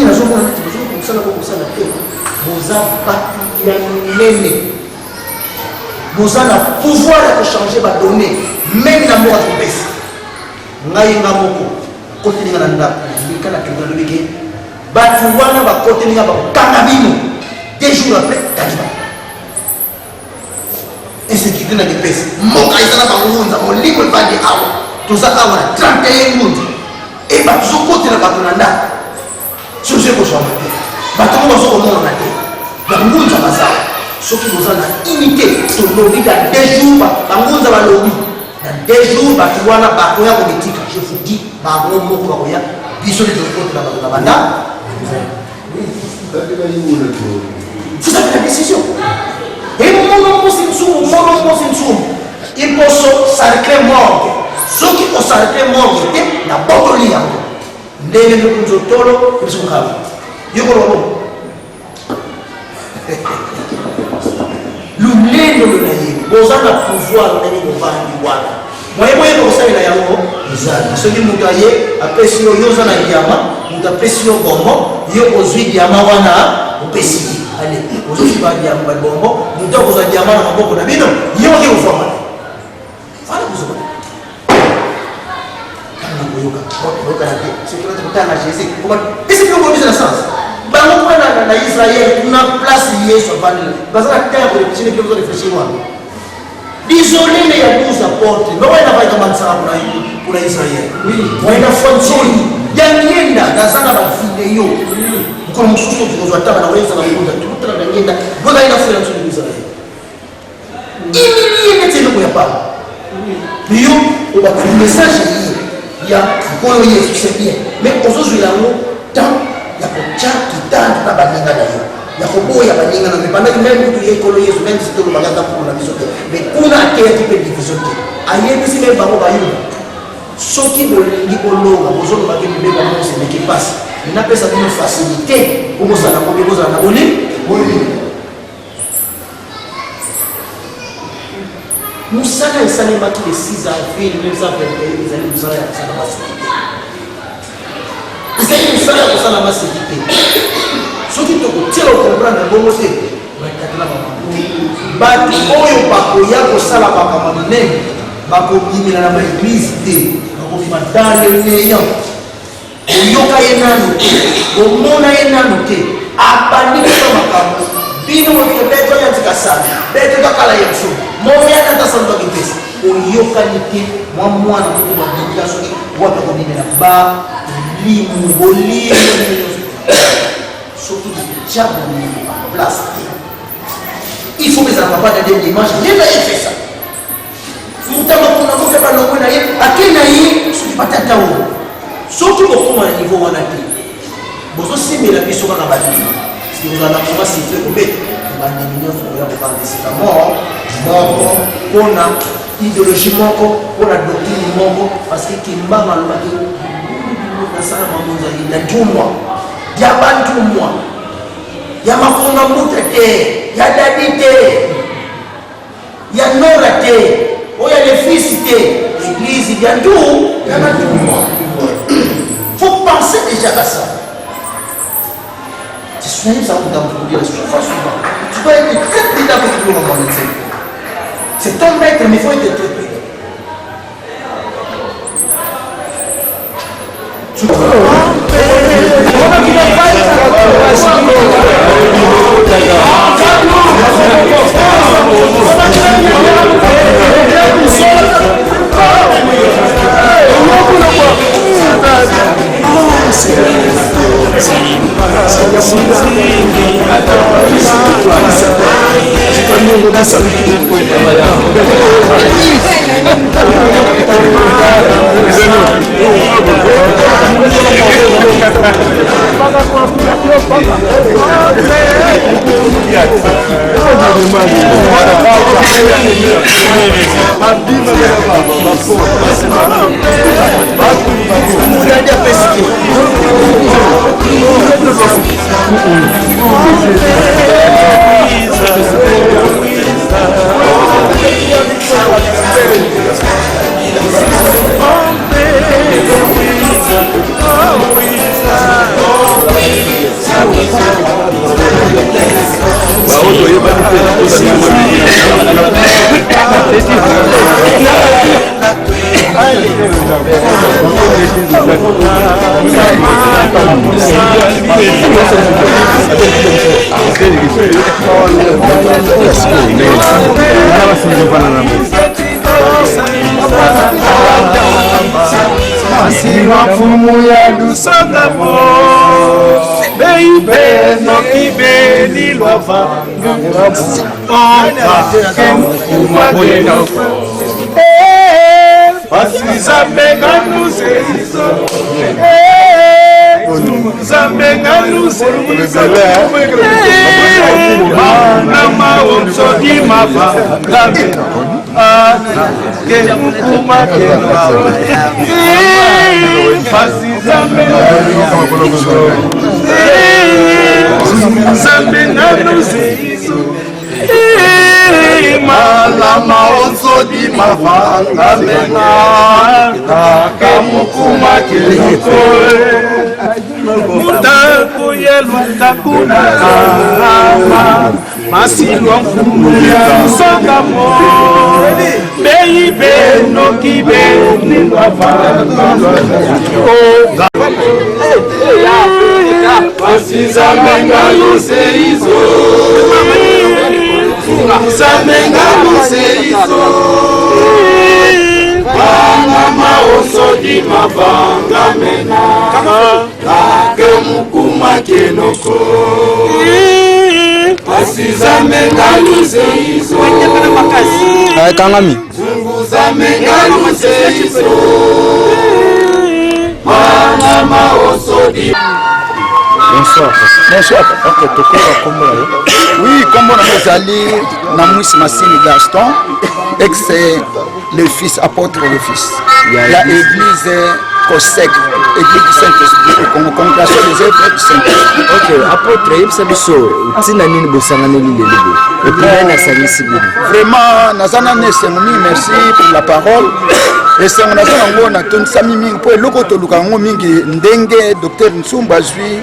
nazomona neti bozokosala kokosala te boza bato ya minene boza na pouvoir ya kochange badonne meme na mboka kopesa ngai nga moko kotelinga na ndako ndika na kende lobeke bato wana bakotelinga bakokanga bino 2 jours après takiba insécurité na depesa mboka eza na bangunza molimo ebandi awa toza awa na 31 ngunza e bato zokotela bato na ndako soki ekoshamba te bato ngo bazokomona te bangunza bazawa soki boza na unité tolobi na 2 jours bangunza balobi na 2 jours bato wana bakoya komitika je vous dis bango moko bakoya biso nde tokotela bato na banda vous avez la décision et mono mosi nsumu iposo sarclé morgue soki osarclé morgue te na bokoli yango ndenge nzoktolo biso mokaba yokolobo lunendo lona ye boza na pouvoir ndenge bovandi wana moye moyeba kosalela yango ezali soki moto aye apesi yo yo oza na diama moto apesi yo bombo yo ozwi diama wana opesi ye ale ozozwi badiama babombo moto akozwa diama na maboko na bino yo oke kofama fala kozokona koyokana te soki nati kotala na jésus esi biloko bisa na sens bango kuna na israel kuna place yesu avandela baza na terre koreprésine biloko zorefléchir wana disolene ya 12 apôtre me wayena vaikamangisaka kuna israel wayena fonsoni yangienda naza na bavideo mokolo mosusu okozwa taba na wayezala munda tukutala na ngenda bozali na fuela nsoni ku israel imilie neti eloko ya pamba yo obakuli message ya nkolo yesu c'est bien mais ozozwela yango temps ya kotya kitanda na baninga na yo ya koboya baninga na mepandaki meme kutu ye nkolo yesu meme sitolobaka ata mpona biso te mais kuna akeyaki mpe division te ayebisi meme bango bayuda soki bolingi bolonga bozolobaki mibeko monse meki pasi enapesa bino facilité okozala kobe kozala na bolingi mosala esalemaki le 6 avril 1921 ezali mosala ya kosala masekite ezali mosala ya kosala masekite soki tokotiela okomprendre bongo te bakatela bamakambo bato oyo bakoya kosala makambo minene bakobimela na baeglise te bakobima dans le néant oyoka ye nano te omona ye nano te abandi kosa makambo bino moke beto yantika sana beto kakala ye biso moyana tasalobaki mpesa oyokani te mwa mwana moko babimika soki wata komimela bolimu bolimo soki tya bolimo baplace te il faut bezala papa na de dimanche yeba ye fesa mutama kuna moke balongwe na ye ake na ye soki batata oyo soki bokoma na niveau wana te bozosimela biso kaka balimo soki kozala koma sifle kobeta bandimi nyonso oya kobandisika moko mpona idéologie moko mpona doctrine moko parce que kimbanga alobaki nasala mabonzali na ntumwa ya bantumwa ya makonga mbuta te ya dadi te ya nora te oya lefisi te église ya ntu ya bantumwa faut penser déjà à ça. Tu te souviens, ça vous donne pour dire chaque fois souvent. Tu dois être très prudent pour tout le monde. C'est ton maître, mais il faut être très prudent. Tu Thank you. Mfumu ya lusanga mo Beibe no kibe ni lwava Onka kemkuma keno Pasiza menga nuze izo Zamenga nuze izo Mana maonzo di mava Kemkuma keno Pasiza menga nuze izo Malama onzo di mavanga menga Kamukuma keliko Mutaku yelwa takuna kama Masilwa mfumu ya songa mo Beibe no kibe nilwa vanga Pasiza menga luze izo Zamenga luze izo Banga maoso di mavanga mena Kake mukuma kenoko Pasiza menga luze izo Kangami Zungu zamenga luze izo Banga maoso di Bonsoir. Bonsoir. Ok, tokoka kombo na yo. Oui, kombo na ezali Namwisi Masini Gaston, ex le fils apôtre le fils. La église COSEC, église du Saint-Esprit, congrégation des œuvres du Saint-Esprit. Ok, apôtre yebisa biso ntina nini bosanganeli lelo et puis na sangisi bino. Vraiment nazana nesengo mingi, merci pour la parole. Esengo nazana ngo na tonsami mingi po eloko toluka ngo mingi ndenge docteur Nsumba zwi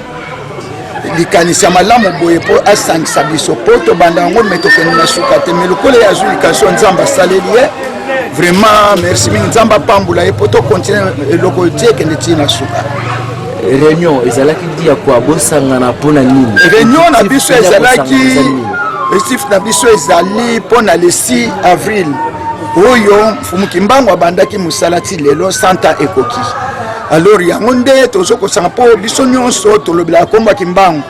likanisa malamu boye po asangisa biso po tobanda yango me tokende na suka te me lokola ya azwi likasio nzambe asaleli ye vraiment merci mingi nzambe apambula ye po tokontinue eloko tie ekende tie na suka. Réunion ezalaki dia kwa bosangana mpona nini? Réunion na biso ezalaki estif na biso ezali mpona le 6 avril oyo mfumu Kimbangu abandaki mosala ti lelo santa ekoki. Alors yango nde tozokosanga mpo biso nyonso tolobela komba Kimbangu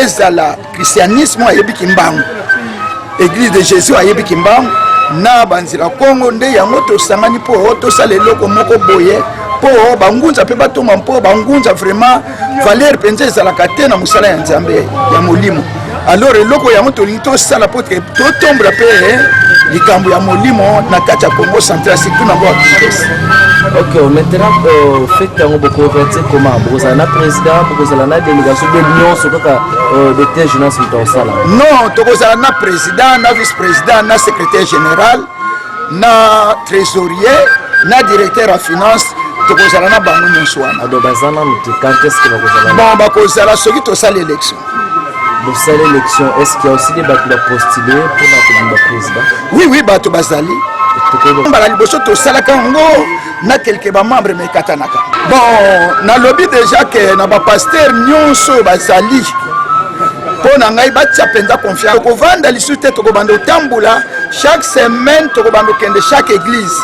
ezala christianisme ayebi Kimbangu, église de Jésus ayebi Kimbangu na banzila Kongo nde yango tosangani mpo tosala eloko moko boye mpo bangunza mpe batonga mpo bangunza vraiment valeur mpenza ezalaka te na mosala ya Nzambe ya molimo. Alors eloko yango tolingi tosala mpo totombola mpe likambo ya molimo na kati ya Congo central surtout na mboka Kinshasa. Ok, maintenant faites un peu convertir comment vous avez un président, vous avez une délégation de l'Union sur le jeunesse dans ça là. Non, vous avez un président, un vice-président, un secrétaire général, un trésorier, un directeur en finance. Vous avez un banque soin. Alors quand est-ce que vous avez? Bon, vous avez ceux qui ont l'élection. Vous savez l'élection, est-ce qu'il y a aussi des bateaux postulés pour la président? Oui, oui, bateau Bazali. Na quelques membres me katanaka. Bon, na lobby déjà que na ba pasteur nyonso bazali. Pona ngai batia penza confiance. Ko vanda lisute to ko bando tambula chaque semaine to ko bando kende chaque église.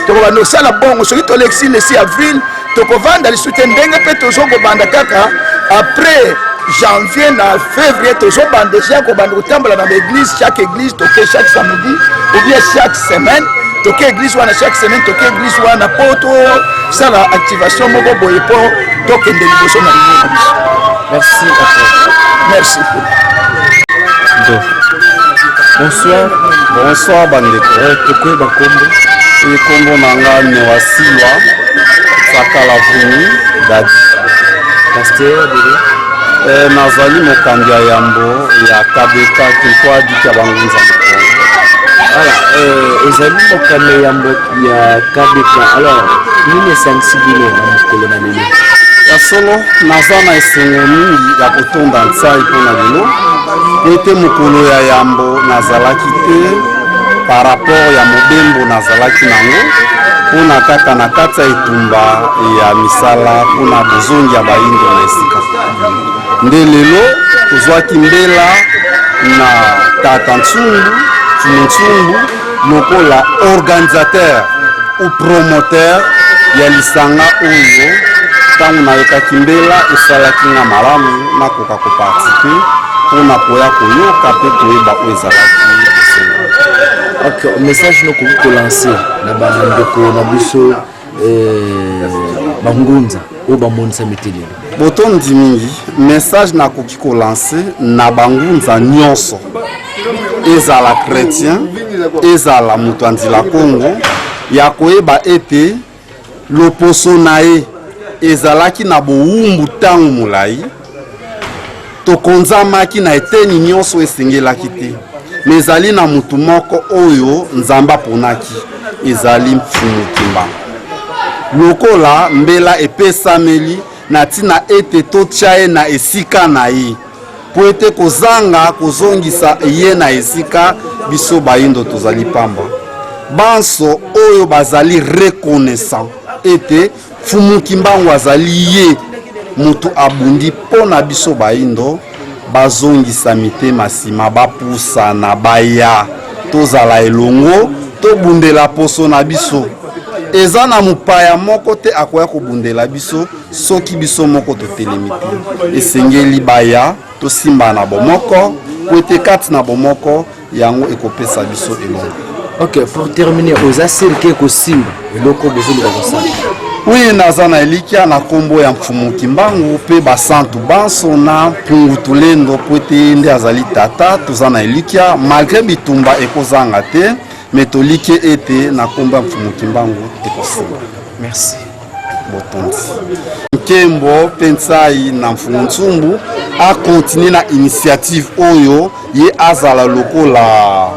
To ko bando sala bongo so to l'exil le 6 avril to ko vanda lisute ndenge pe to zo ko banda kaka après janvier na février to zo bande déjà ko bando tambula na l'église chaque église to que chaque samedi ou bien chaque semaine. Toke église wana chaque semaine toke église wana poto ça la activation moko boye po tokende liboso na biso. Merci. Merci. Bonsoir. Bonsoir bandeko. Pourquoi Bakombo? Kombo nanga ne wasilwa Sakala Vuni Dadi. Pasteur de nazali mokambi ya yambo ya kabeka kilikuwa dika bangunza mokongo. Ezali mokambi yambo ya kabeka. Alors, nini sensibilité na mokolo na lelo? Ya solo naza na esengo mingi ya kotonda ntsai mpona lelo ete mokolo ya yambo nazalaki te par rapport ya mobembo nazalaki nango mpona kaka na kati ya etumba ya misala mpona bozongi ya bayindo na esika. Nde lelo tozwaki mbela na tata Ntsumbu Ntsumbu lokola organisateur ou promoteur ya lisanga oyo ntango nayokaki mbela esalaki nga malamu nakoka koparticipe mpona koya koyoka mpe koyeba oyo ezalaki esengo. Ok, message nokoki kolancer na bandeko na biso bangunza oyo bamonisa mitelelo. Botondi mingi message nakoki kolancer na bangunza nyonso ezala chrétien ezala moto ya nzela Kongo ya koyeba ete loposo na ye ezalaki na bowumbu ntango molai tokonzamaki na eteni nyonso esengelaki te me ezali na mutu moko oyo Nzambe aponaki ezali Mfumu Kimbangu lokola mbela epesameli na ntina ete totya ye na esika na ye po ete kozanga kozongisa ye na esika biso bayindo tozali pamba banso oyo bazali reconnaissant ete Mfumu Kimbangu azali ye mutu abundi pona biso bayindo bazongisa mitema nsima bapusana baya tozala elongo tobundela poso na biso eza na mopaya moko te akoya kobundela biso soki biso moko totelemi te esengeli baya tosimba na bomoko po ete kati na bomoko yango ekopesa biso elongo. Ok, pour terminer, aux asirke kosimba eloko bozoli bakosala. Oui, naza na elikia na kombo ya Mfumu Kimbangu pe basantu banso na Pungu Tulendo po ete nde azali tata toza na elikia malgré bitumba ekozanga te me toliki ete na kombo ya Mfumu Kimbangu ekosimba. Merci. Botondi Nkembo Pensai na Mfumu Ntsumbu a continuer na initiative oyo ye azala lokola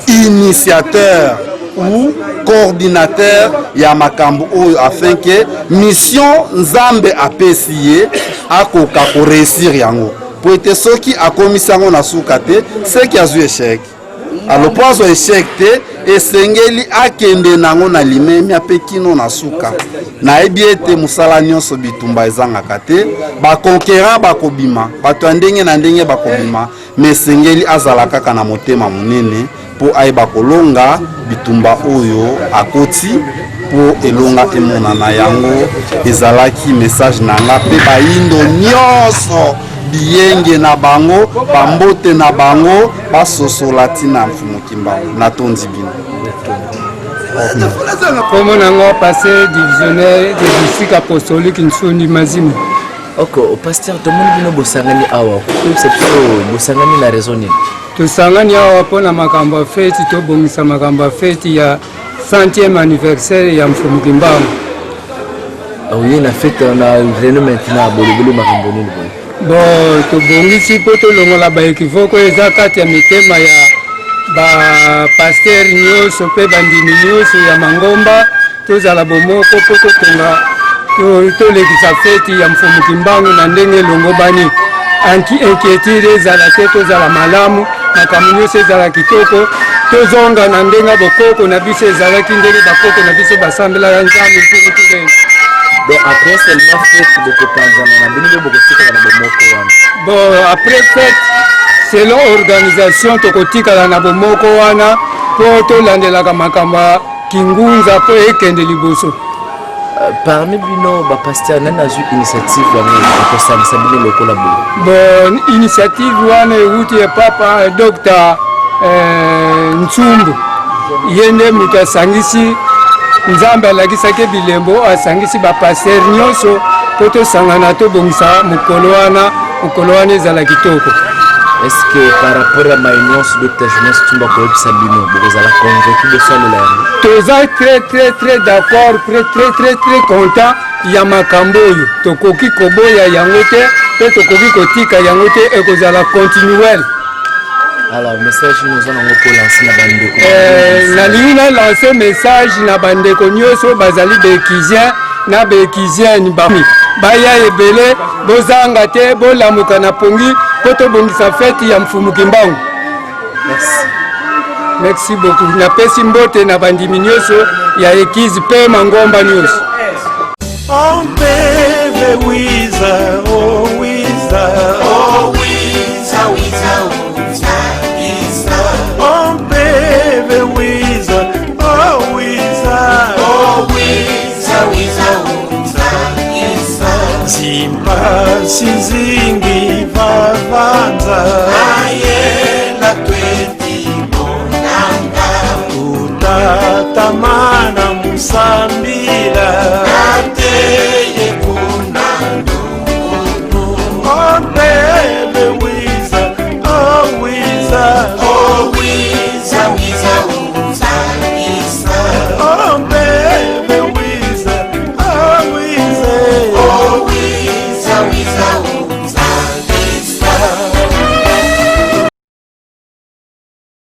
initiateur ou coordinateur ya makambo oyo afin que mission Nzambe apesi ye akoka ko réussir yango po ete soki akomisa yango na suka te seki azwi échec alors po azwa échec te esengeli akende nango na limemi ape kino na suka nayebi ete mosala nyonso bitumba ezangaka te bakonquérant bakobima bato ya ndenge na ndenge bakobima me esengeli azala kaka na motema monene po ayeba kolonga bitumba oyo akoti po elonga emonana yango ezalaki message nanga pe bayindo nyonso biyenge na bango bambote na bango basosola tina Mfumu Kimbangu natondi bino. Comme on a passé divisionnaire des districts apostoliques Nsoni Mazimu. Ok, au pasteur tout le monde bino bosangani awa c'est plutôt bosangani la raison nini tosangani awa pona makambo feti to bongisa makambo feti ya 100e anniversaire ya Mfumu Kimbangu. Oui, na fête on a réunion maintenant bolobolo makambo nini bon to bongisi po to longola ba ekivoko eza kati ya mitema ya ba pasteur nyonso pe bandimi nyonso ya Mangomba tozala bomoko po totonga tolekisa feti ya Mfumu Kimbangu na ndenge longo bani inquiétude ezala te tozala malamu makambo nyonso ezala kitoko tozonga na ndenge bokoko na biso ezalaki ndenge bakoko na biso basambelaka Nzambe Mfumu Tulendo. Donc après seulement fête beaucoup panzana na bino beaucoup tika na bomoko wana. Bon après fête selon organisation tokotika na bomoko wana po tolandelaka makambo kingunza po ekende liboso. Parmi bino ba pasteur nani azu initiative wana ko sangisa bino lokola bo. Bon initiative wana euti ya papa Dr Ntsumbu yende muta sangisi Nzambe alakisaki bilembo asangisi ba pasteur nyonso po tosangana tobongisa mokolo wana ezala kitoko. est-ce que par rapport à ma union sur d'autres jeunesse tu vas connaître ça bino vous allez convaincu de ça le là toza très d'accord très content ya makambo oyo tokoki koboya yango te pe tokoki kotika yango te ekozala continuel. Alors message nous allons pour lancer na bandeko nalingi na lancer message na bandeko nyonso bazali bekizien na bekizienne baya ebele bozanga te bolamuka na pongi po tobongisa fete ya mfumuki mbangu. Merci beaucoup. Napesi mbote na bandimi nyonso ya ekizi pe mangomba nyonso. Ompeve wiza, oh wiza, oh wiza, wiza, wiza, wiza. Ompeve wiza, oh wiza, oh wiza, wiza, wiza, wiza. Zimba sinzingi vavanza, ayela tweti bonanga. Utatamana musambila.